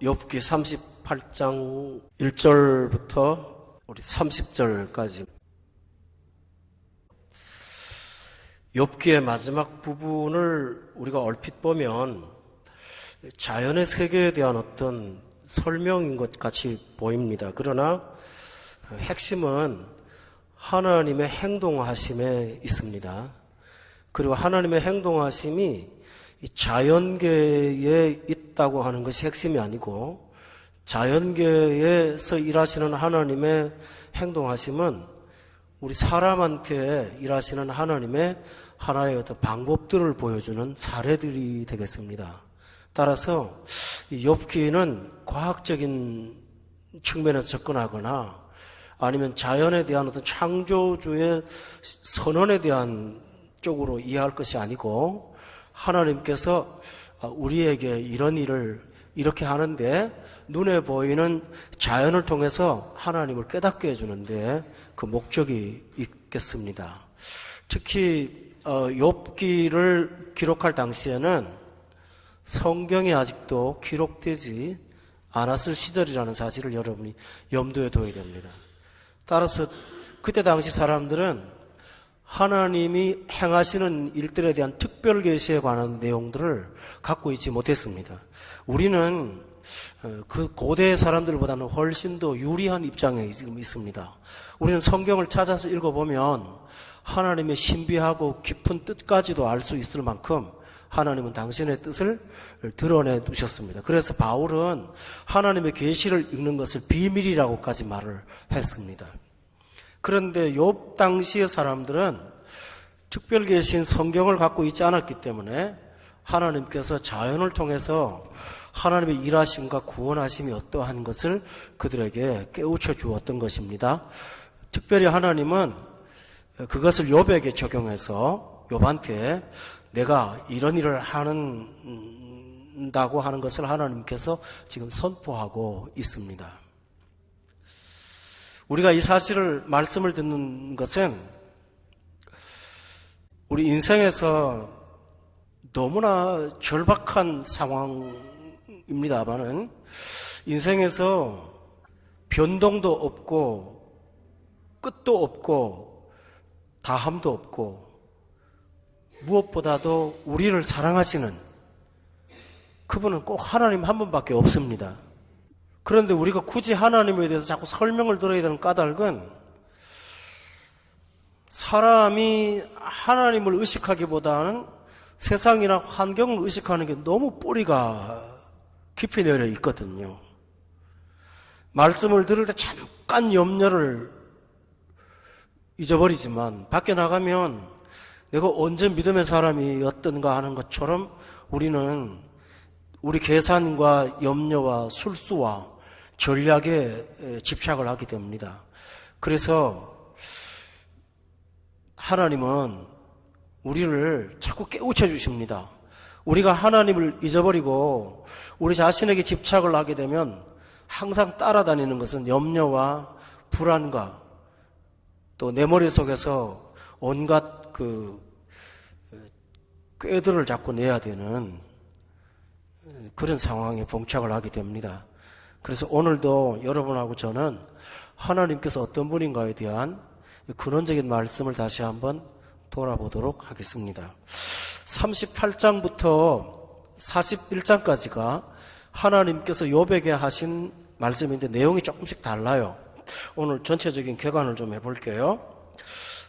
욥기 38장 1절부터 우리 30절까지 욥기의 마지막 부분을 우리가 얼핏 보면 자연의 세계에 대한 어떤 설명인 것 같이 보입니다. 그러나 핵심은 하나님의 행동하심에 있습니다. 그리고 하나님의 행동하심이 자연계에 있다고 하는 것이 핵심이 아니고 자연계에서 일하시는 하나님의 행동하심은 우리 사람한테 일하시는 하나님의 하나의 어떤 방법들을 보여주는 사례들이 되겠습니다. 따라서 욥기는 과학적인 측면에서 접근하거나 아니면 자연에 대한 어떤 창조주의 선언에 대한 쪽으로 이해할 것이 아니고 하나님께서 우리에게 이런 일을 이렇게 하는데 눈에 보이는 자연을 통해서 하나님을 깨닫게 해주는데 그 목적이 있겠습니다. 특히 욥기를 기록할 당시에는 성경이 아직도 기록되지 않았을 시절이라는 사실을 여러분이 염두에 둬야 됩니다. 따라서 그때 당시 사람들은 하나님이 행하시는 일들에 대한 특별 계시에 관한 내용들을 갖고 있지 못했습니다. 우리는 그 고대 사람들보다는 훨씬 더 유리한 입장에 지금 있습니다. 우리는 성경을 찾아서 읽어보면 하나님의 신비하고 깊은 뜻까지도 알 수 있을 만큼 하나님은 당신의 뜻을 드러내 두셨습니다. 그래서 바울은 하나님의 계시를 읽는 것을 비밀이라고까지 말을 했습니다. 그런데 욥 당시의 사람들은 특별 계신 성경을 갖고 있지 않았기 때문에 하나님께서 자연을 통해서 하나님의 일하심과 구원하심이 어떠한 것을 그들에게 깨우쳐 주었던 것입니다. 특별히 하나님은 그것을 욥에게 적용해서 욥한테 내가 이런 일을 한다고 하는 것을 하나님께서 지금 선포하고 있습니다. 우리가 이 사실을 말씀을 듣는 것은 우리 인생에서 너무나 절박한 상황입니다만은 인생에서 변동도 없고 끝도 없고 다함도 없고 무엇보다도 우리를 사랑하시는 그분은 꼭 하나님 한 분밖에 없습니다. 그런데 우리가 굳이 하나님에 대해서 자꾸 설명을 들어야 되는 까닭은 사람이 하나님을 의식하기보다는 세상이나 환경을 의식하는 게 너무 뿌리가 깊이 내려 있거든요. 말씀을 들을 때 잠깐 염려를 잊어버리지만 밖에 나가면 내가 언제 믿음의 사람이었던가 하는 것처럼 우리는 우리 계산과 염려와 술수와 전략에 집착을 하게 됩니다. 그래서 하나님은 우리를 자꾸 깨우쳐 주십니다. 우리가 하나님을 잊어버리고 우리 자신에게 집착을 하게 되면 항상 따라다니는 것은 염려와 불안과 또 내 머릿속에서 온갖 꾀들을 자꾸 내야 되는 그런 상황에 봉착을 하게 됩니다. 그래서 오늘도 여러분하고 저는 하나님께서 어떤 분인가에 대한 근원적인 말씀을 다시 한번 돌아보도록 하겠습니다. 38장부터 41장까지가 하나님께서 욥에게 하신 말씀인데 내용이 조금씩 달라요. 오늘 전체적인 개관을 좀 해볼게요.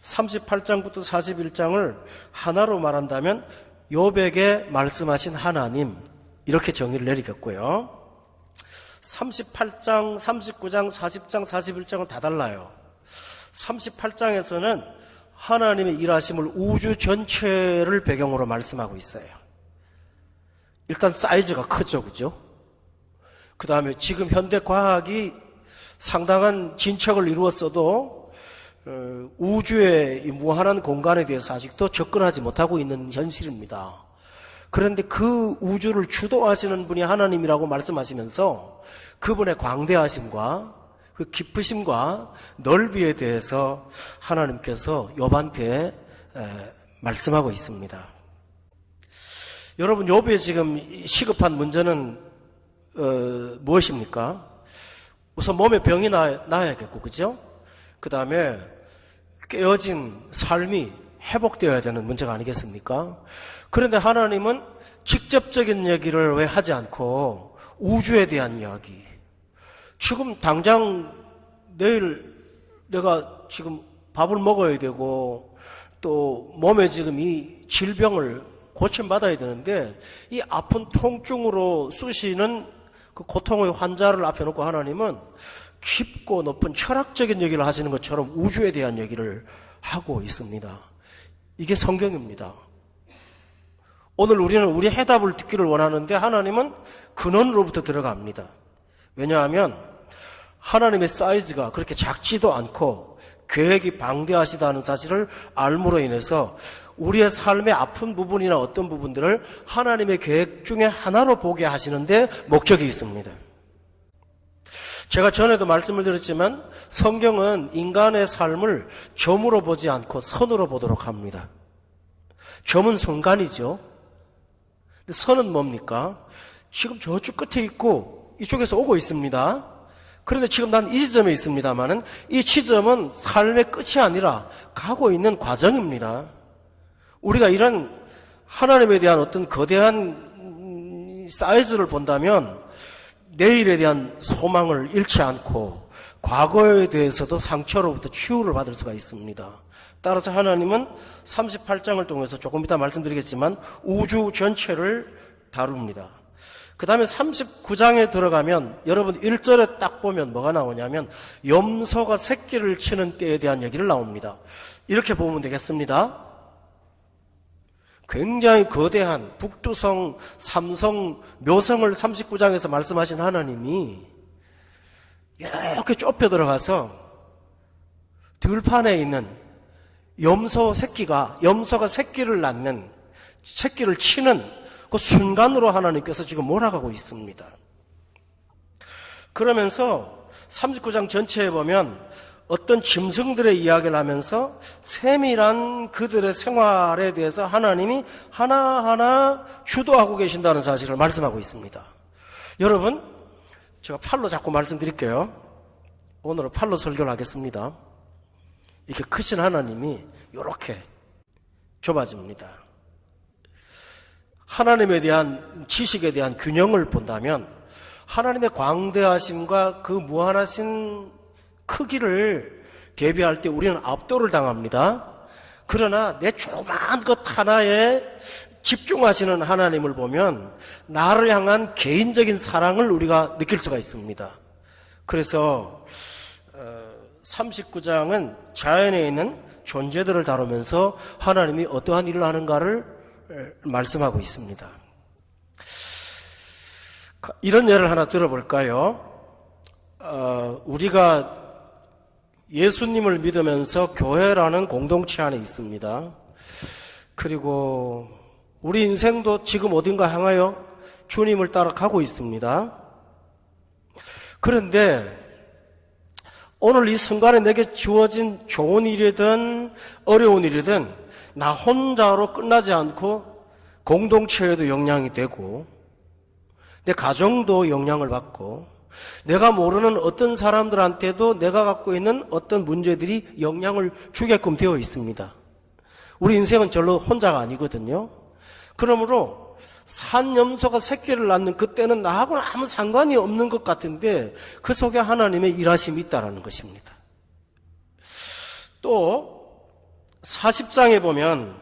38장부터 41장을 하나로 말한다면 욥에게 말씀하신 하나님 이렇게 정의를 내리겠고요. 38장, 39장, 40장, 41장은 다 달라요. 38장에서는 하나님의 일하심을 우주 전체를 배경으로 말씀하고 있어요. 일단 사이즈가 크죠, 그죠? 그 다음에 지금 현대 과학이 상당한 진척을 이루었어도 우주의 무한한 공간에 대해서 아직도 접근하지 못하고 있는 현실입니다. 그런데 그 우주를 주도하시는 분이 하나님이라고 말씀하시면서 그분의 광대하심과 그 깊으심과 넓이에 대해서 하나님께서 욥한테 말씀하고 있습니다. 여러분, 욥의 지금 시급한 문제는 무엇입니까? 우선 몸에 병이 나야겠고, 그죠? 그 다음에 깨어진 삶이 회복되어야 되는 문제가 아니겠습니까? 그런데 하나님은 직접적인 얘기를 왜 하지 않고 우주에 대한 이야기. 지금 당장 내일 내가 지금 밥을 먹어야 되고 또 몸에 지금 이 질병을 고침받아야 되는데 이 아픈 통증으로 쑤시는 그 고통의 환자를 앞에 놓고 하나님은 깊고 높은 철학적인 얘기를 하시는 것처럼 우주에 대한 얘기를 하고 있습니다. 이게 성경입니다. 오늘 우리는 우리 해답을 듣기를 원하는데 하나님은 근원으로부터 들어갑니다. 왜냐하면 하나님의 사이즈가 그렇게 작지도 않고 계획이 방대하시다는 사실을 알므로 인해서 우리의 삶의 아픈 부분이나 어떤 부분들을 하나님의 계획 중에 하나로 보게 하시는데 목적이 있습니다. 제가 전에도 말씀을 드렸지만 성경은 인간의 삶을 점으로 보지 않고 선으로 보도록 합니다. 점은 순간이죠. 근데 선은 뭡니까? 지금 저쪽 끝에 있고 이쪽에서 오고 있습니다. 그런데 지금 난 이 지점에 있습니다만은 이 지점은 삶의 끝이 아니라 가고 있는 과정입니다. 우리가 이런 하나님에 대한 어떤 거대한 사이즈를 본다면 내일에 대한 소망을 잃지 않고 과거에 대해서도 상처로부터 치유를 받을 수가 있습니다. 따라서 하나님은 38장을 통해서 조금 이따 말씀드리겠지만 우주 전체를 다룹니다. 그 다음에 39장에 들어가면 여러분 1절에 딱 보면 뭐가 나오냐면 염소가 새끼를 치는 때에 대한 얘기를 나옵니다. 이렇게 보면 되겠습니다. 굉장히 거대한 북두성, 삼성, 묘성을 39장에서 말씀하신 하나님이 이렇게 좁혀 들어가서 들판에 있는 염소가 새끼를 낳는, 새끼를 치는 그 순간으로 하나님께서 지금 몰아가고 있습니다. 그러면서 39장 전체에 보면 어떤 짐승들의 이야기를 하면서 세밀한 그들의 생활에 대해서 하나님이 하나하나 주도하고 계신다는 사실을 말씀하고 있습니다. 여러분, 제가 팔로 자꾸 말씀드릴게요. 오늘은 팔로 설교를 하겠습니다. 이렇게 크신 하나님이 이렇게 좁아집니다. 하나님에 대한 지식에 대한 균형을 본다면 하나님의 광대하심과 그 무한하신 크기를 대비할 때 우리는 압도를 당합니다. 그러나 내 조그마한 것 하나에 집중하시는 하나님을 보면 나를 향한 개인적인 사랑을 우리가 느낄 수가 있습니다. 그래서 39장은 자연에 있는 존재들을 다루면서 하나님이 어떠한 일을 하는가를 말씀하고 있습니다. 이런 예를 하나 들어볼까요? 우리가 예수님을 믿으면서 교회라는 공동체 안에 있습니다. 그리고 우리 인생도 지금 어딘가 향하여 주님을 따라 가고 있습니다. 그런데 오늘 이 순간에 내게 주어진 좋은 일이든 어려운 일이든 나 혼자로 끝나지 않고 공동체에도 영향이 되고 내 가정도 영향을 받고 내가 모르는 어떤 사람들한테도 내가 갖고 있는 어떤 문제들이 영향을 주게끔 되어 있습니다. 우리 인생은 절로 혼자가 아니거든요. 그러므로 산염소가 새끼를 낳는 그때는 나하고는 아무 상관이 없는 것 같은데 그 속에 하나님의 일하심이 있다는 것입니다. 또 40장에 보면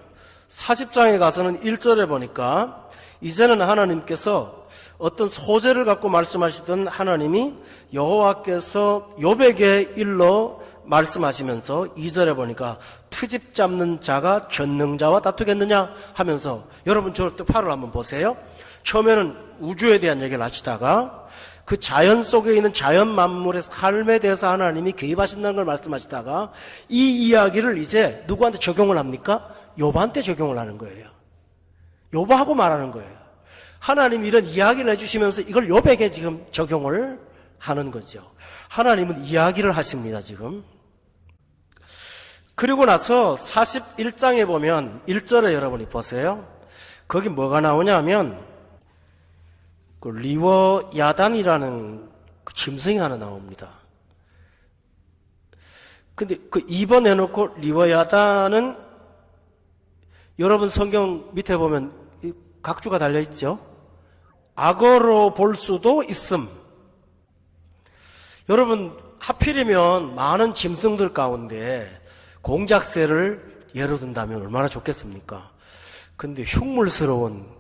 40장에 가서는 1절에 보니까 이제는 하나님께서 어떤 소재를 갖고 말씀하시던 하나님이 여호와께서 욥에게 일러 말씀하시면서 2절에 보니까 트집 잡는 자가 전능자와 다투겠느냐 하면서 여러분 저 팔을 한번 보세요. 처음에는 우주에 대한 얘기를 하시다가 그 자연 속에 있는 자연 만물의 삶에 대해서 하나님이 개입하신다는 걸 말씀하시다가 이 이야기를 이제 누구한테 적용을 합니까? 욥한테 적용을 하는 거예요. 욥하고 말하는 거예요. 하나님이 이런 이야기를 해주시면서 이걸 욥에게 지금 적용을 하는 거죠. 하나님은 이야기를 하십니다, 지금. 그리고 나서 41장에 보면 1절에 여러분이 보세요. 거기 뭐가 나오냐면 그 리워야단이라는 그 짐승이 하나 나옵니다. 근데 그 2번 해놓고 리워야단은 여러분 성경 밑에 보면 각주가 달려있죠? 악어로 볼 수도 있음. 여러분 하필이면 많은 짐승들 가운데 공작새를 예로 든다면 얼마나 좋겠습니까? 근데 흉물스러운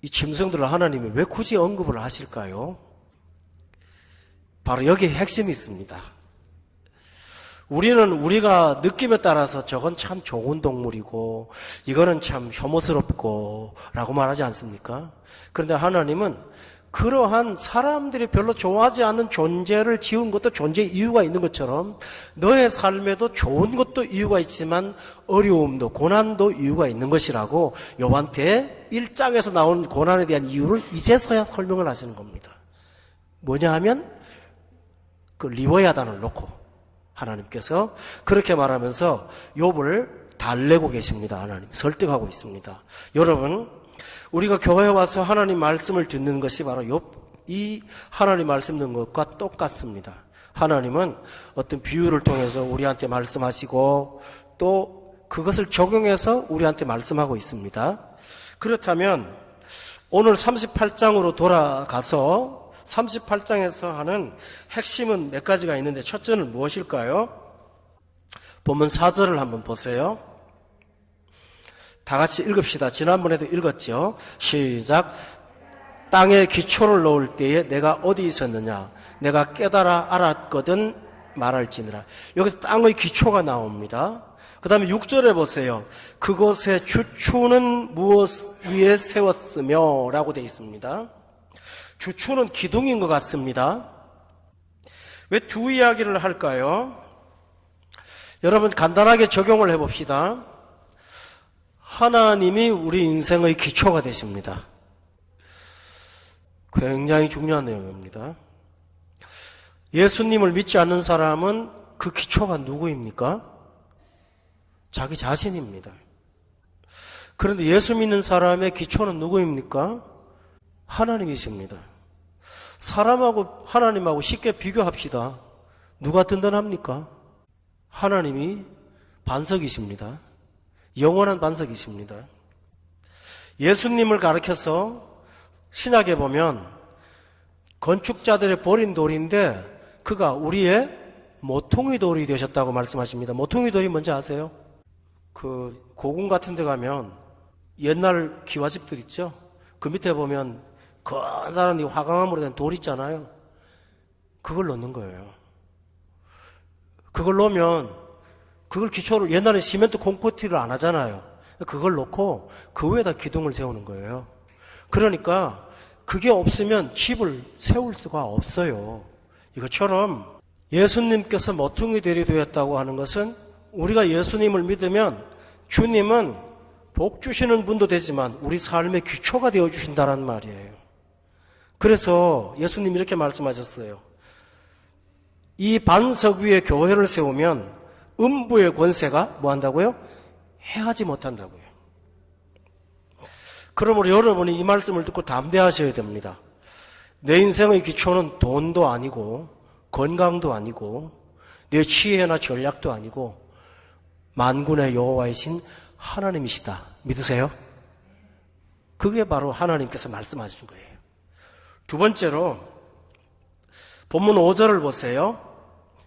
이 짐승들을 하나님이 왜 굳이 언급을 하실까요? 바로 여기에 핵심이 있습니다. 우리는 우리가 느낌에 따라서 저건 참 좋은 동물이고 이거는 참 혐오스럽고 라고 말하지 않습니까? 그런데 하나님은 그러한 사람들이 별로 좋아하지 않는 존재를 지은 것도 존재의 이유가 있는 것처럼 너의 삶에도 좋은 것도 이유가 있지만 어려움도 고난도 이유가 있는 것이라고 요한때 1장에서 나온 고난에 대한 이유를 이제서야 설명을 하시는 겁니다. 뭐냐 하면 그 리워야단을 놓고 하나님께서 그렇게 말하면서 욥을 달래고 계십니다. 하나님 설득하고 있습니다. 여러분 우리가 교회에 와서 하나님 말씀을 듣는 것이 바로 이 하나님 말씀 듣는 것과 똑같습니다. 하나님은 어떤 비유를 통해서 우리한테 말씀하시고 또 그것을 적용해서 우리한테 말씀하고 있습니다. 그렇다면 오늘 38장으로 돌아가서 38장에서 하는 핵심은 몇 가지가 있는데 첫째는 무엇일까요? 본문 4절을 한번 보세요. 다 같이 읽읍시다. 지난번에도 읽었죠. 시작. 땅에 기초를 놓을 때에 내가 어디 있었느냐? 내가 깨달아 알았거든 말할지니라. 여기서 땅의 기초가 나옵니다. 그 다음에 6절에 보세요. 그곳에 주추는 무엇 위에 세웠으며 라고 되어 있습니다. 주추는 기둥인 것 같습니다. 왜 두 이야기를 할까요? 여러분 간단하게 적용을 해봅시다. 하나님이 우리 인생의 기초가 되십니다. 굉장히 중요한 내용입니다. 예수님을 믿지 않는 사람은 그 기초가 누구입니까? 자기 자신입니다. 그런데 예수 믿는 사람의 기초는 누구입니까? 하나님이십니다. 사람하고 하나님하고 쉽게 비교합시다. 누가 든든합니까? 하나님이 반석이십니다. 영원한 반석이십니다. 예수님을 가르쳐서 신약에 보면 건축자들의 버린 돌인데 그가 우리의 모퉁이 돌이 되셨다고 말씀하십니다. 모퉁이 돌이 뭔지 아세요? 그 고궁 같은 데 가면 옛날 기와집들 있죠? 그 밑에 보면 커다란 화강암으로 된 돌 있잖아요. 그걸 넣는 거예요. 그걸 넣으면 그걸 기초를 옛날에 시멘트 콘크리트를 안 하잖아요. 그걸 놓고 그 위에다 기둥을 세우는 거예요. 그러니까 그게 없으면 집을 세울 수가 없어요. 이것처럼 예수님께서 모퉁이 돌이 되었다고 하는 것은 우리가 예수님을 믿으면 주님은 복 주시는 분도 되지만 우리 삶의 기초가 되어 주신다는 말이에요. 그래서 예수님이 이렇게 말씀하셨어요. 이 반석 위에 교회를 세우면 음부의 권세가 뭐 한다고요? 해하지 못한다고요. 그러므로 여러분이 이 말씀을 듣고 담대하셔야 됩니다. 내 인생의 기초는 돈도 아니고 건강도 아니고 내 지혜나 전략도 아니고 만군의 여호와이신 하나님이시다. 믿으세요? 그게 바로 하나님께서 말씀하시는 거예요. 두 번째로 본문 5절을 보세요.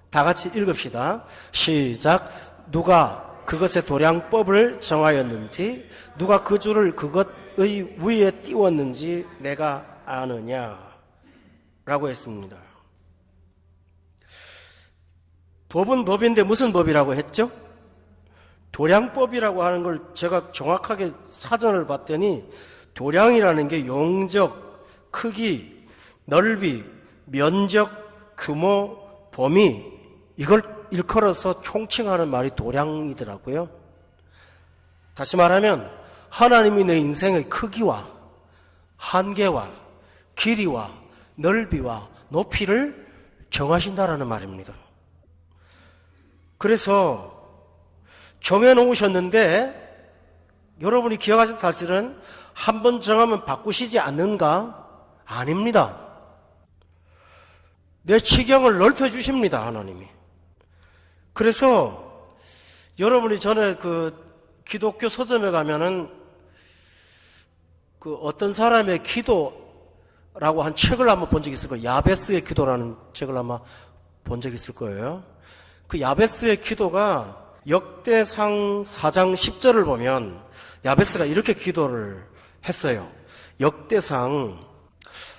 다 같이 읽읍시다. 시작. 누가 그것의 도량법을 정하였는지 누가 그 줄을 그것의 위에 띄웠는지 내가 아느냐 라고 했습니다. 법은 법인데 무슨 법이라고 했죠? 도량법이라고 하는 걸 제가 정확하게 사전을 봤더니 도량이라는 게 용적, 크기, 넓이, 면적, 규모, 범위 이걸 일컬어서 총칭하는 말이 도량이더라고요. 다시 말하면 하나님이 내 인생의 크기와 한계와 길이와 넓이와 높이를 정하신다라는 말입니다. 그래서 정해놓으셨는데 여러분이 기억하실 사실은 한 번 정하면 바꾸시지 않는가? 아닙니다. 내 지경을 넓혀주십니다, 하나님이. 그래서 여러분이 전에 기독교 서점에 가면은 어떤 사람의 기도라고 한 책을 한번 본 적이 있을 거예요. 야베스의 기도라는 책을 아마 본 적이 있을 거예요. 그 야베스의 기도가 역대상 4장 10절을 보면 야베스가 이렇게 기도를 했어요. 역대상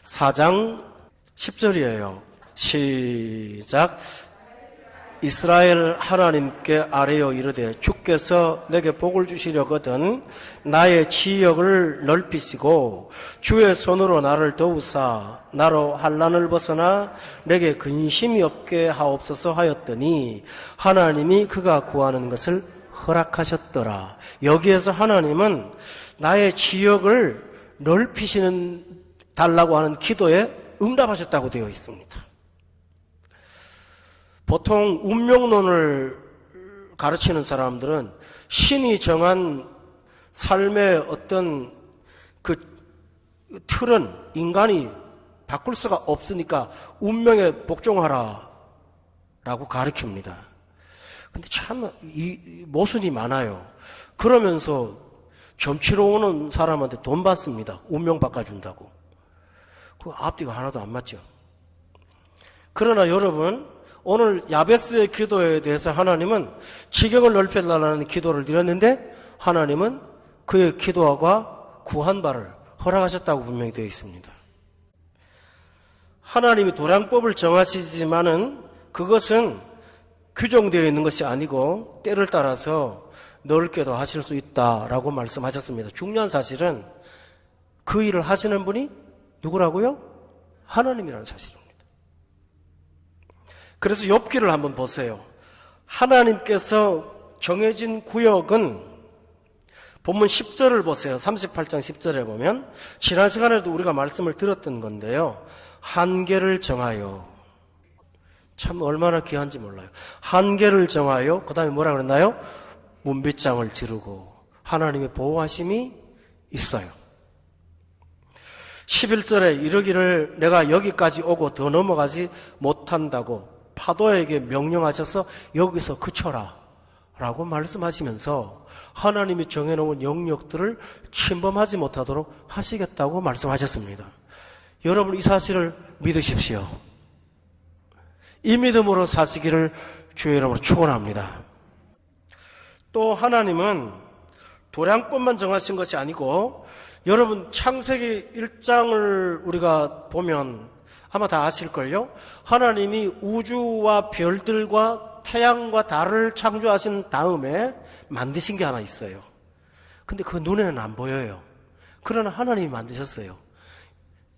4장 10절이에요. 시작. 이스라엘 하나님께 아뢰어 이르되 주께서 내게 복을 주시려거든 나의 지역을 넓히시고 주의 손으로 나를 도우사 나로 환난을 벗어나 내게 근심이 없게 하옵소서 하였더니 하나님이 그가 구하는 것을 허락하셨더라. 여기에서 하나님은 나의 지역을 넓히시는 달라고 하는 기도에 응답하셨다고 되어 있습니다. 보통 운명론을 가르치는 사람들은 신이 정한 삶의 어떤 틀은 인간이 바꿀 수가 없으니까 운명에 복종하라 라고 가르칩니다. 근데 참 모순이 많아요. 그러면서 점치러 오는 사람한테 돈 받습니다. 운명 바꿔준다고. 그 앞뒤가 하나도 안 맞죠. 그러나 여러분, 오늘 야베스의 기도에 대해서 하나님은 지경을 넓혀달라는 기도를 드렸는데 하나님은 그의 기도와 구한 바를 허락하셨다고 분명히 되어 있습니다. 하나님이 도량법을 정하시지만은 그것은 규정되어 있는 것이 아니고 때를 따라서 넓게도 하실 수 있다라고 말씀하셨습니다. 중요한 사실은 그 일을 하시는 분이 누구라고요? 하나님이라는 사실입니다. 그래서 욥기를 한번 보세요. 하나님께서 정해진 구역은 본문 10절을 보세요. 38장 10절에 보면 지난 시간에도 우리가 말씀을 들었던 건데요. 한계를 정하여, 참 얼마나 귀한지 몰라요. 한계를 정하여 그 다음에 뭐라 그랬나요? 문빗장을 지르고 하나님의 보호하심이 있어요. 11절에 이르기를 내가 여기까지 오고 더 넘어가지 못한다고 파도에게 명령하셔서 여기서 그쳐라 라고 말씀하시면서 하나님이 정해놓은 영역들을 침범하지 못하도록 하시겠다고 말씀하셨습니다. 여러분 이 사실을 믿으십시오. 이 믿음으로 사시기를 주의 이름으로 축원합니다. 또 하나님은 도량법만 정하신 것이 아니고 여러분 창세기 1장을 우리가 보면 아마 다 아실걸요? 하나님이 우주와 별들과 태양과 달을 창조하신 다음에 만드신 게 하나 있어요. 근데 그 눈에는 안 보여요. 그러나 하나님이 만드셨어요.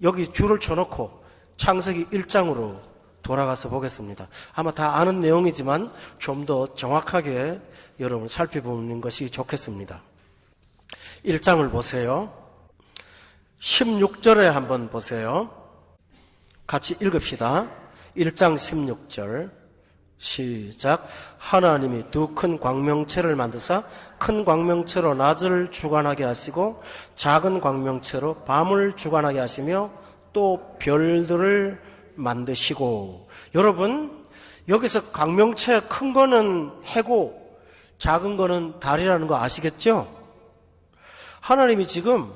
여기 줄을 쳐놓고 창세기 1장으로 돌아가서 보겠습니다. 아마 다 아는 내용이지만 좀 더 정확하게 여러분 살펴보는 것이 좋겠습니다. 1장을 보세요. 16절에 한번 보세요. 같이 읽읍시다. 1장 16절 시작. 하나님이 두 큰 광명체를 만드사 큰 광명체로 낮을 주관하게 하시고 작은 광명체로 밤을 주관하게 하시며 또 별들을 만드시고. 여러분 여기서 광명체 큰 거는 해고 작은 거는 달이라는 거 아시겠죠? 하나님이 지금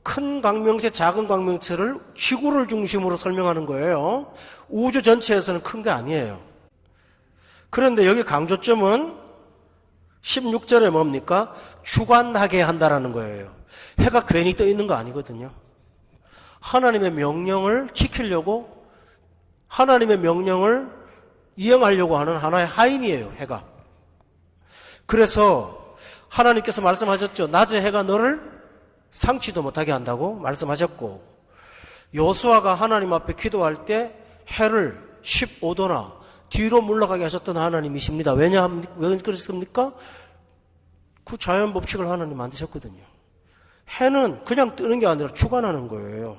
큰 광명체, 작은 광명체를 지구를 중심으로 설명하는 거예요. 우주 전체에서는 큰 게 아니에요. 그런데 여기 강조점은 16절에 뭡니까? 주관하게 한다라는 거예요. 해가 괜히 떠 있는 거 아니거든요. 하나님의 명령을 지키려고, 하나님의 명령을 이행하려고 하는 하나의 하인이에요, 해가. 그래서 하나님께서 말씀하셨죠. 낮에 해가 너를 상치도 못하게 한다고 말씀하셨고, 여호수아가 하나님 앞에 기도할 때 해를 15도나 뒤로 물러가게 하셨던 하나님이십니다. 왜 그랬습니까? 그 자연 법칙을 하나님 만드셨거든요. 해는 그냥 뜨는 게 아니라 주관하는 거예요.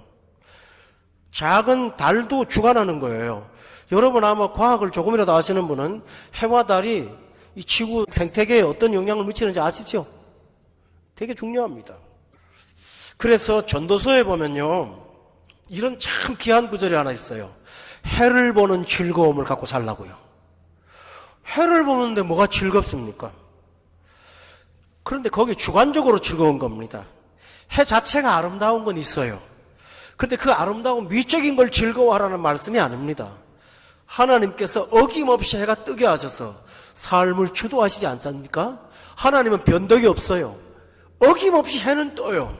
작은 달도 주관하는 거예요. 여러분 아마 과학을 조금이라도 아시는 분은 해와 달이 이 지구 생태계에 어떤 영향을 미치는지 아시죠? 되게 중요합니다. 그래서 전도서에 보면요, 이런 참 귀한 구절이 하나 있어요. 해를 보는 즐거움을 갖고 살라고요. 해를 보는데 뭐가 즐겁습니까? 그런데 거기 주관적으로 즐거운 겁니다. 해 자체가 아름다운 건 있어요. 그런데 그 아름다운 미적인 걸 즐거워하라는 말씀이 아닙니다. 하나님께서 어김없이 해가 뜨게 하셔서 삶을 주도하시지 않습니까? 하나님은 변덕이 없어요. 어김없이 해는 떠요.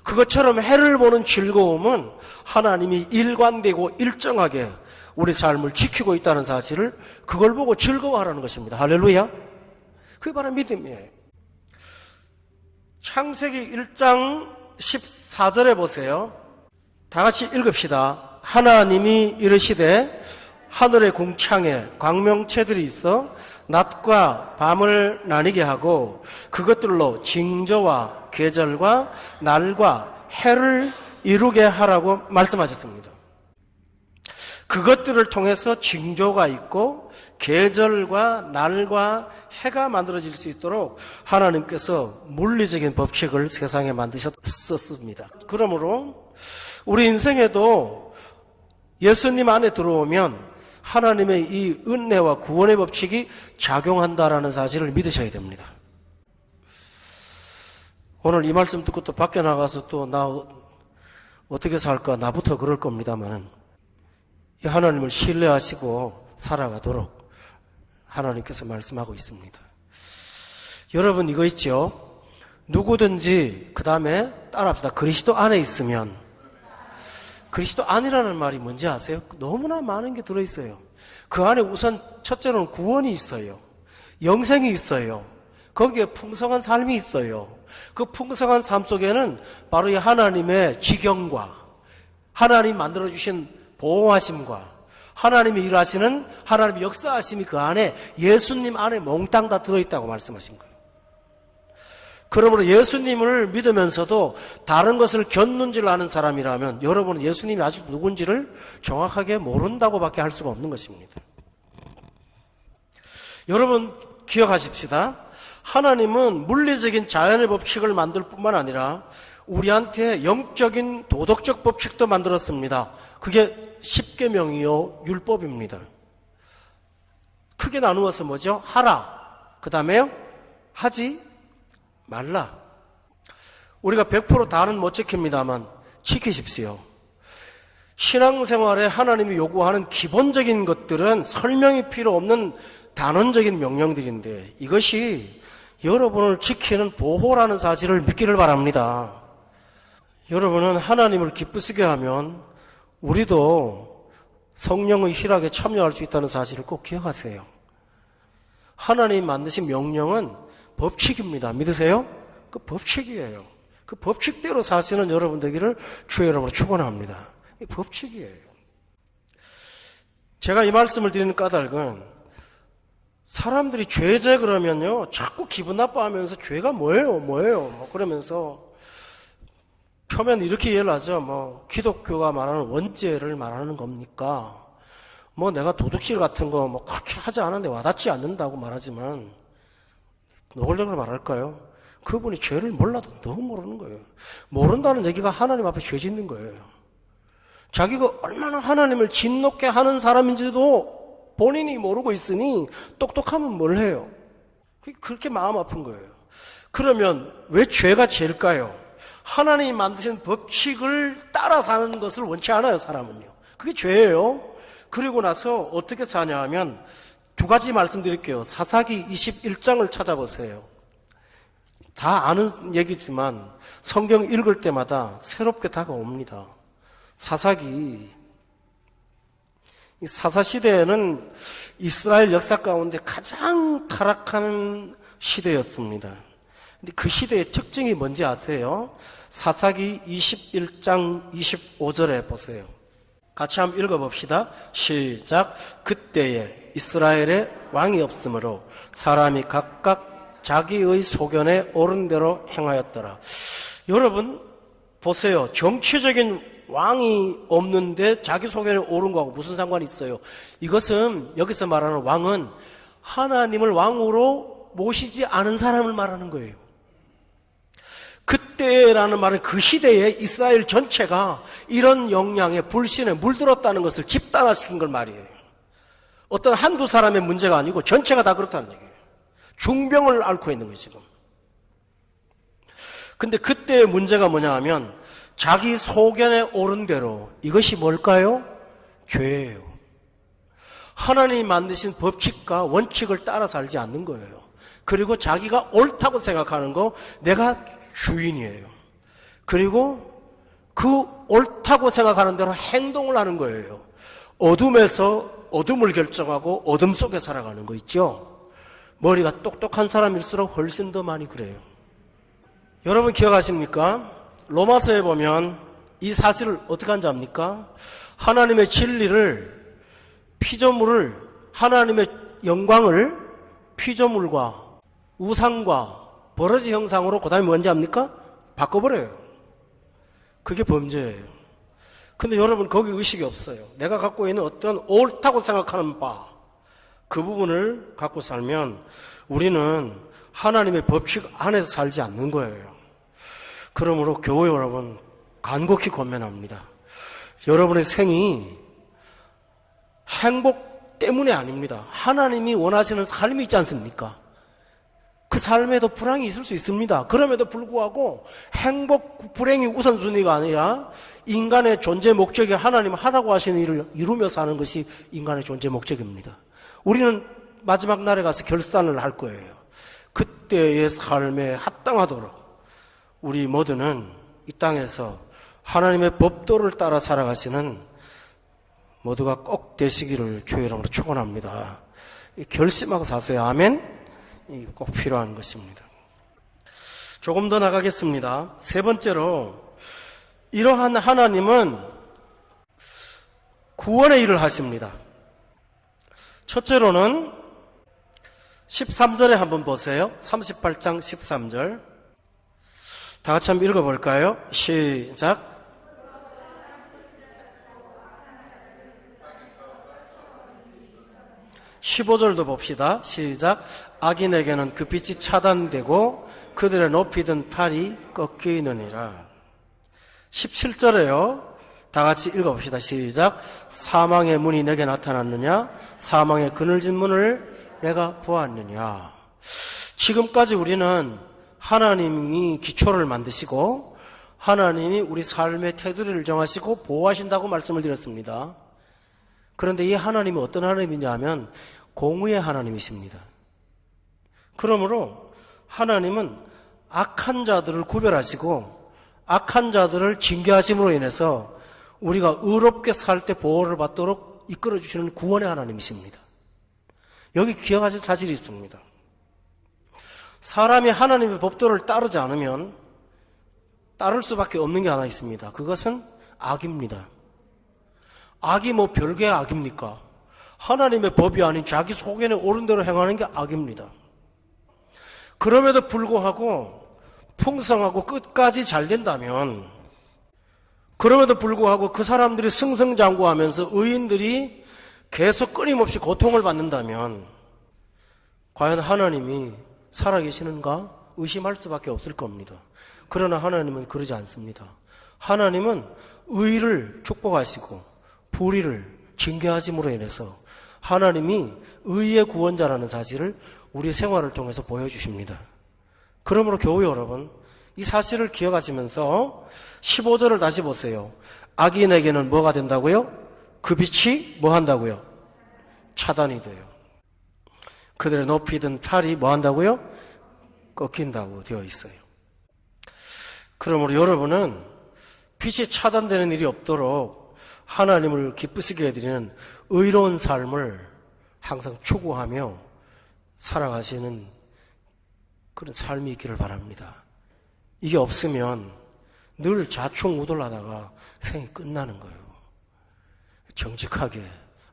그것처럼 해를 보는 즐거움은 하나님이 일관되고 일정하게 우리 삶을 지키고 있다는 사실을 그걸 보고 즐거워하라는 것입니다. 할렐루야. 그게 바로 믿음이에요. 창세기 1장 14절에 보세요. 다 같이 읽읍시다. 하나님이 이르시되 하늘의 궁창에 광명체들이 있어 낮과 밤을 나뉘게 하고 그것들로 징조와 계절과 날과 해를 이루게 하라고 말씀하셨습니다. 그것들을 통해서 징조가 있고 계절과 날과 해가 만들어질 수 있도록 하나님께서 물리적인 법칙을 세상에 만드셨습니다. 그러므로 우리 인생에도 예수님 안에 들어오면 하나님의 이 은혜와 구원의 법칙이 작용한다라는 사실을 믿으셔야 됩니다. 오늘 이 말씀 듣고 또 밖에 나가서 또 나 어떻게 살까 나부터 그럴 겁니다만 하나님을 신뢰하시고 살아가도록 하나님께서 말씀하고 있습니다. 여러분 이거 있죠? 누구든지 그 다음에 따라합시다. 그리스도 안에 있으면 그리스도 안이라는 말이 뭔지 아세요? 너무나 많은 게 들어있어요. 그 안에 우선 첫째로는 구원이 있어요. 영생이 있어요. 거기에 풍성한 삶이 있어요. 그 풍성한 삶 속에는 바로 이 하나님의 지경과 하나님 만들어주신 보호하심과 하나님이 일하시는 하나님의 역사하심이 그 안에 예수님 안에 몽땅 다 들어있다고 말씀하신 거예요. 그러므로 예수님을 믿으면서도 다른 것을 견눈질 아는 사람이라면 여러분은 예수님이 아직 누군지를 정확하게 모른다고 밖에 할 수가 없는 것입니다. 여러분 기억하십시다. 하나님은 물리적인 자연의 법칙을 만들 뿐만 아니라 우리한테 영적인 도덕적 법칙도 만들었습니다. 그게 십계명이요 율법입니다. 크게 나누어서 뭐죠? 하라. 그 다음에요? 하지 말라. 우리가 100% 다는 못 지킵니다만 지키십시오. 신앙생활에 하나님이 요구하는 기본적인 것들은 설명이 필요 없는 단언적인 명령들인데 이것이 여러분을 지키는 보호라는 사실을 믿기를 바랍니다. 여러분은 하나님을 기쁘시게 하면 우리도 성령의 희락에 참여할 수 있다는 사실을 꼭 기억하세요. 하나님 만드신 명령은 법칙입니다. 믿으세요? 그 법칙이에요. 그 법칙대로 사시는 여러분 되기를 주의 이름으로 축원합니다. 이 법칙이에요. 제가 이 말씀을 드리는 까닭은 사람들이 죄제 그러면요 자꾸 기분 나빠하면서 죄가 뭐예요 그러면서 표면 이렇게 이해를 하죠. 기독교가 말하는 원죄를 말하는 겁니까? 내가 도둑질 같은 거 그렇게 하지 않았는데 와닿지 않는다고 말하지만 노골적으로 말할까요? 그분이 죄를 몰라도 너무 모르는 거예요. 모른다는 얘기가 하나님 앞에 죄 짓는 거예요. 자기가 얼마나 하나님을 진노케 하는 사람인지도 본인이 모르고 있으니 똑똑하면 뭘 해요? 그렇게 마음 아픈 거예요. 그러면 왜 죄가 죄일까요? 하나님이 만드신 법칙을 따라 사는 것을 원치 않아요, 사람은요. 그게 죄예요. 그리고 나서 어떻게 사냐 하면 두 가지 말씀드릴게요. 사사기 21장을 찾아보세요. 다 아는 얘기지만 성경 읽을 때마다 새롭게 다가옵니다. 사사시대에는 이스라엘 역사 가운데 가장 타락한 시대였습니다. 근데 그 시대의 특징이 뭔지 아세요? 사사기 21장 25절에 보세요. 같이 한번 읽어봅시다. 시작. 그때에 이스라엘에 왕이 없으므로 사람이 각각 자기의 소견에 옳은 대로 행하였더라. 여러분 보세요. 정치적인 왕이 없는데 자기 소견에 옳은 거하고 무슨 상관이 있어요? 이것은 여기서 말하는 왕은 하나님을 왕으로 모시지 않은 사람을 말하는 거예요. 그때라는 말은 그 시대에 이스라엘 전체가 이런 영향에 불신에 물들었다는 것을 집단화시킨 걸 말이에요. 어떤 한두 사람의 문제가 아니고 전체가 다 그렇다는 얘기예요. 중병을 앓고 있는 거예요, 지금. 근데 그때의 문제가 뭐냐 하면 자기 소견에 오른 대로 이것이 뭘까요? 죄예요. 하나님이 만드신 법칙과 원칙을 따라 살지 않는 거예요. 그리고 자기가 옳다고 생각하는 거 내가 주인이에요. 그리고 그 옳다고 생각하는 대로 행동을 하는 거예요. 어둠에서 어둠을 결정하고 어둠 속에 살아가는 거 있죠. 머리가 똑똑한 사람일수록 훨씬 더 많이 그래요. 여러분 기억하십니까? 로마서에 보면 이 사실을 어떻게 하는지 압니까? 하나님의 진리를 피조물을 하나님의 영광을 피조물과 우상과 버러지 형상으로 그 다음에 뭔지 압니까? 바꿔버려요. 그게 범죄예요. 근데 여러분 거기 의식이 없어요. 내가 갖고 있는 어떤 옳다고 생각하는 바, 그 부분을 갖고 살면 우리는 하나님의 법칙 안에서 살지 않는 거예요. 그러므로 교회 여러분 간곡히 권면합니다. 여러분의 생이 행복 때문에 아닙니다. 하나님이 원하시는 삶이 있지 않습니까? 그 삶에도 불행이 있을 수 있습니다. 그럼에도 불구하고 행복, 불행이 우선순위가 아니라 인간의 존재 목적이 하나님 하라고 하시는 일을 이루며 사는 것이 인간의 존재 목적입니다. 우리는 마지막 날에 가서 결산을 할 거예요. 그때의 삶에 합당하도록 우리 모두는 이 땅에서 하나님의 법도를 따라 살아가시는 모두가 꼭 되시기를 주의 이름으로 축원합니다. 결심하고 사세요. 아멘. 꼭 필요한 것입니다. 조금 더 나가겠습니다. 세 번째로 이러한 하나님은 구원의 일을 하십니다. 첫째로는 13절에 한번 보세요. 38장 13절. 다 같이 한번 읽어볼까요? 시작. 15절도 봅시다. 시작. 악인에게는 그 빛이 차단되고 그들의 높이 든 팔이 꺾이느니라. 17절에요. 다 같이 읽어봅시다. 시작. 사망의 문이 내게 나타났느냐? 사망의 그늘진 문을 내가 보았느냐? 지금까지 우리는 하나님이 기초를 만드시고 하나님이 우리 삶의 테두리를 정하시고 보호하신다고 말씀을 드렸습니다. 그런데 이 하나님이 어떤 하나님이냐 하면 공의의 하나님이십니다. 그러므로 하나님은 악한 자들을 구별하시고 악한 자들을 징계하심으로 인해서 우리가 의롭게 살 때 보호를 받도록 이끌어 주시는 구원의 하나님이십니다. 여기 기억하실 사실이 있습니다. 사람이 하나님의 법도를 따르지 않으면 따를 수밖에 없는 게 하나 있습니다. 그것은 악입니다. 악이 뭐 별개의 악입니까? 하나님의 법이 아닌 자기 소견에 옳은 대로 행하는 게 악입니다. 그럼에도 불구하고 풍성하고 끝까지 잘 된다면, 그럼에도 불구하고 그 사람들이 승승장구하면서 의인들이 계속 끊임없이 고통을 받는다면 과연 하나님이 살아계시는가 의심할 수밖에 없을 겁니다. 그러나 하나님은 그러지 않습니다. 하나님은 의를 축복하시고 불의를 징계하심으로 인해서 하나님이 의의 구원자라는 사실을 우리 생활을 통해서 보여주십니다. 그러므로 교회 여러분, 이 사실을 기억하시면서 15절을 다시 보세요. 악인에게는 뭐가 된다고요? 그 빛이 뭐 한다고요? 차단이 돼요. 그들의 높이 든 팔이 뭐 한다고요? 꺾인다고 되어 있어요. 그러므로 여러분은 빛이 차단되는 일이 없도록 하나님을 기쁘시게 해드리는 의로운 삶을 항상 추구하며 살아가시는 그런 삶이 있기를 바랍니다. 이게 없으면 늘 좌충우돌하다가 생이 끝나는 거예요. 정직하게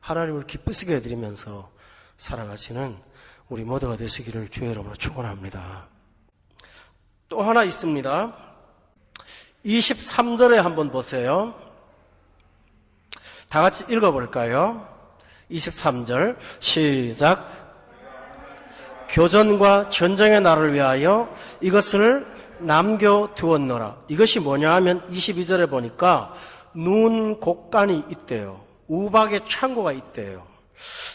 하나님을 기쁘시게 해드리면서 살아가시는 우리 모두가 되시기를 주의 이름으로 축원합니다. 또 하나 있습니다. 23절에 한번 보세요. 다 같이 읽어볼까요? 23절 시작. 교전과 전쟁의 날을 위하여 이것을 남겨두었노라. 이것이 뭐냐 하면 22절에 보니까 눈 곡간이 있대요. 우박의 창고가 있대요.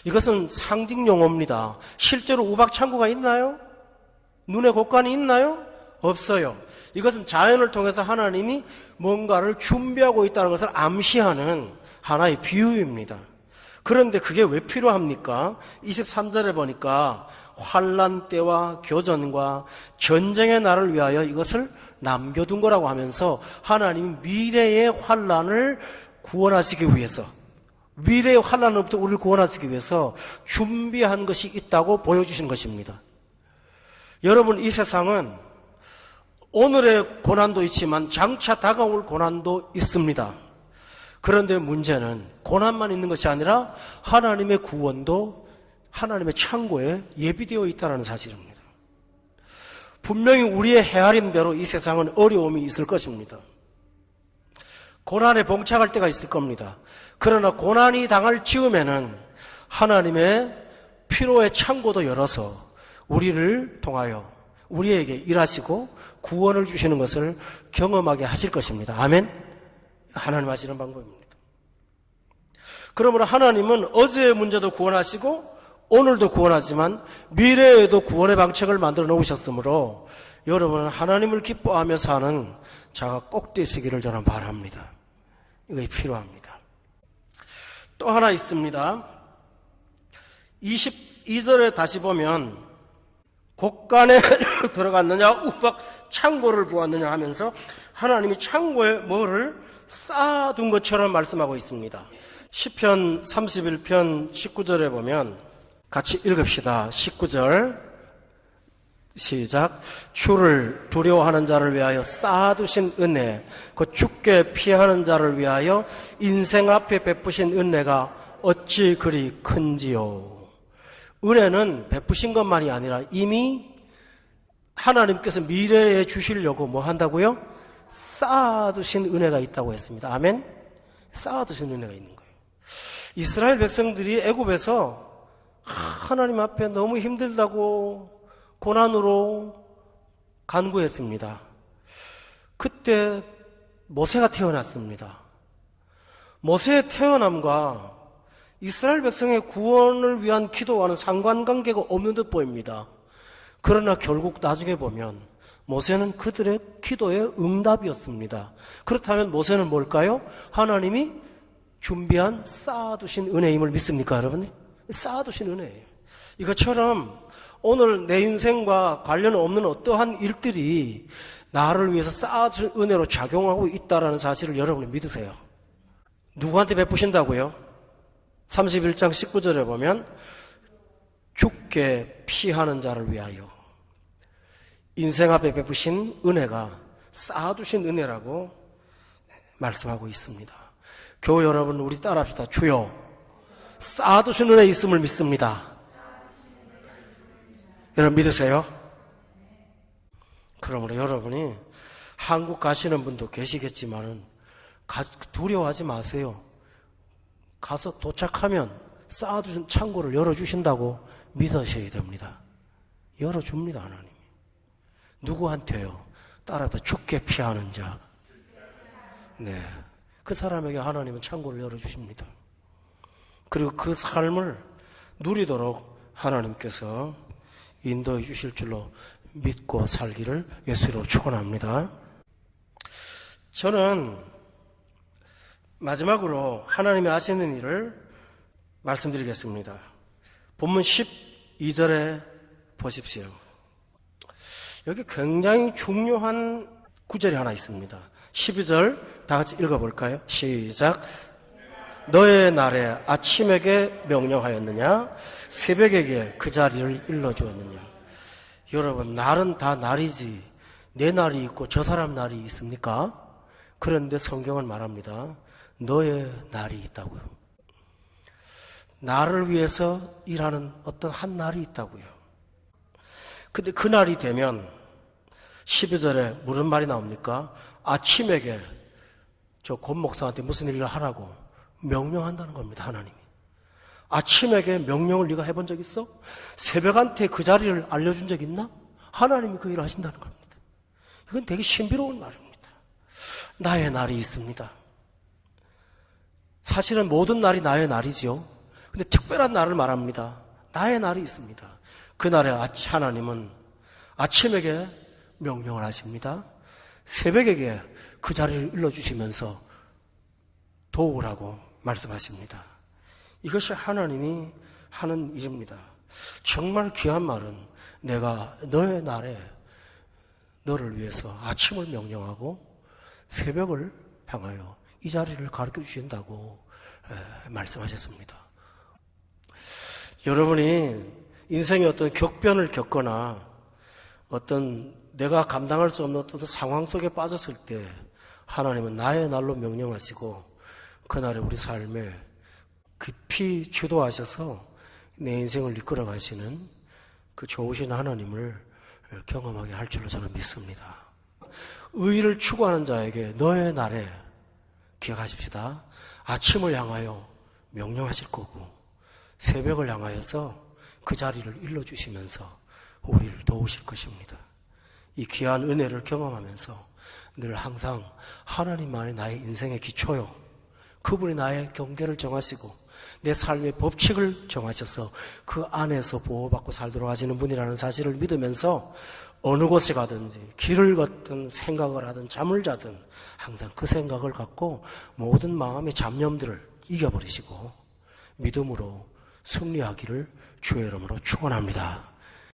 이것은 상징 용어입니다. 실제로 우박 창고가 있나요? 눈의 곡간이 있나요? 없어요. 이것은 자연을 통해서 하나님이 뭔가를 준비하고 있다는 것을 암시하는 하나의 비유입니다. 그런데 그게 왜 필요합니까? 23절에 보니까 환난 때와 교전과 전쟁의 날을 위하여 이것을 남겨둔 거라고 하면서 하나님이 미래의 환난을 구원하시기 위해서, 미래의 환난으로부터 우리를 구원하시기 위해서 준비한 것이 있다고 보여주신 것입니다. 여러분, 이 세상은 오늘의 고난도 있지만 장차 다가올 고난도 있습니다. 그런데 문제는 고난만 있는 것이 아니라 하나님의 구원도 하나님의 창고에 예비되어 있다는 사실입니다. 분명히 우리의 헤아림대로 이 세상은 어려움이 있을 것입니다. 고난에 봉착할 때가 있을 겁니다. 그러나 고난이 당할 즈음에는 하나님의 피로의 창고도 열어서 우리를 통하여 우리에게 일하시고 구원을 주시는 것을 경험하게 하실 것입니다. 아멘? 하나님 하시는 방법입니다. 그러므로 하나님은 어제의 문제도 구원하시고 오늘도 구원하지만 미래에도 구원의 방책을 만들어 놓으셨으므로 여러분은 하나님을 기뻐하며 사는 자가 꼭 되시기를 저는 바랍니다. 이것이 필요합니다. 또 하나 있습니다. 22절에 다시 보면 곡간에 들어갔느냐 우박 창고를 보았느냐 하면서 하나님이 창고에 뭐를 쌓아둔 것처럼 말씀하고 있습니다. 시편 31편 19절에 보면 같이 읽읍시다. 19절 시작. 주를 두려워하는 자를 위하여 쌓아두신 은혜, 그 주께 피하는 자를 위하여 인생 앞에 베푸신 은혜가 어찌 그리 큰지요. 은혜는 베푸신 것만이 아니라 이미 하나님께서 미래에 주시려고 뭐 한다고요? 쌓아두신 은혜가 있다고 했습니다. 아멘? 쌓아두신 은혜가 있는 거예요. 이스라엘 백성들이 애굽에서 하나님 앞에 너무 힘들다고 고난으로 간구했습니다. 그때 모세가 태어났습니다. 모세의 태어남과 이스라엘 백성의 구원을 위한 기도와는 상관관계가 없는 듯 보입니다. 그러나 결국 나중에 보면 모세는 그들의 기도의 응답이었습니다. 그렇다면 모세는 뭘까요? 하나님이 준비한 쌓아두신 은혜임을 믿습니까, 여러분? 쌓아두신 은혜예요. 이것처럼 오늘 내 인생과 관련 없는 어떠한 일들이 나를 위해서 쌓아두신 은혜로 작용하고 있다는 사실을 여러분이 믿으세요. 누구한테 베푸신다고요? 31장 19절에 보면 주께 피하는 자를 위하여 인생 앞에 베푸신 은혜가 쌓아두신 은혜라고 말씀하고 있습니다. 교회 여러분, 우리 따라합시다. 주여, 쌓아두신 은혜 있음을 믿습니다. 여러분 믿으세요? 그러므로 여러분이 한국 가시는 분도 계시겠지만은 두려워하지 마세요. 가서 도착하면 쌓아두신 창고를 열어주신다고 믿으셔야 됩니다. 열어줍니다, 하나님이. 누구한테요? 따라서 주께 피하는 자. 네, 그 사람에게 하나님은 창고를 열어주십니다. 그리고 그 삶을 누리도록 하나님께서 인도해 주실 줄로 믿고 살기를 예수로 축원합니다. 저는 마지막으로 하나님이 하시는 일을 말씀드리겠습니다. 본문 12절에 보십시오. 여기 굉장히 중요한 구절이 하나 있습니다. 12절 다 같이 읽어볼까요? 시작. 너의 날에 아침에게 명령하였느냐? 새벽에게 그 자리를 일러주었느냐? 여러분, 날은 다 날이지 내 날이 있고 저 사람 날이 있습니까? 그런데 성경은 말합니다. 너의 날이 있다고요. 나를 위해서 일하는 어떤 한 날이 있다고요. 근데 그 날이 되면 12절에 무슨 말이 나옵니까? 아침에게 저 권 목사한테 무슨 일을 하라고 명령한다는 겁니다. 하나님이. 아침에게 명령을 네가 해본 적 있어? 새벽한테 그 자리를 알려준 적 있나? 하나님이 그 일을 하신다는 겁니다. 이건 되게 신비로운 말입니다. 나의 날이 있습니다. 사실은 모든 날이 나의 날이죠. 근데 특별한 날을 말합니다. 나의 날이 있습니다. 그날에 하나님은 아침에게 명령을 하십니다. 새벽에게 그 자리를 일러주시면서 도우라고 말씀하십니다. 이것이 하나님이 하는 일입니다. 정말 귀한 말은 내가 너의 날에 너를 위해서 아침을 명령하고 새벽을 향하여 이 자리를 가르쳐 주신다고 말씀하셨습니다. 여러분이 인생의 어떤 격변을 겪거나 어떤 내가 감당할 수 없는 어떤 상황 속에 빠졌을 때 하나님은 나의 날로 명령하시고 그날에 우리 삶에 깊이 주도하셔서 내 인생을 이끌어 가시는 그 좋으신 하나님을 경험하게 할 줄로 저는 믿습니다. 의를 추구하는 자에게 너의 날에 기억하십시다. 아침을 향하여 명령하실 거고 새벽을 향하여서 그 자리를 일러주시면서 우리를 도우실 것입니다. 이 귀한 은혜를 경험하면서 늘 항상 하나님만이 나의 인생의 기초요. 그분이 나의 경계를 정하시고 내 삶의 법칙을 정하셔서 그 안에서 보호받고 살도록 하시는 분이라는 사실을 믿으면서 어느 곳에 가든지 길을 걷든 생각을 하든 잠을 자든 항상 그 생각을 갖고 모든 마음의 잡념들을 이겨버리시고 믿음으로 승리하기를 주의 이름으로 축원합니다.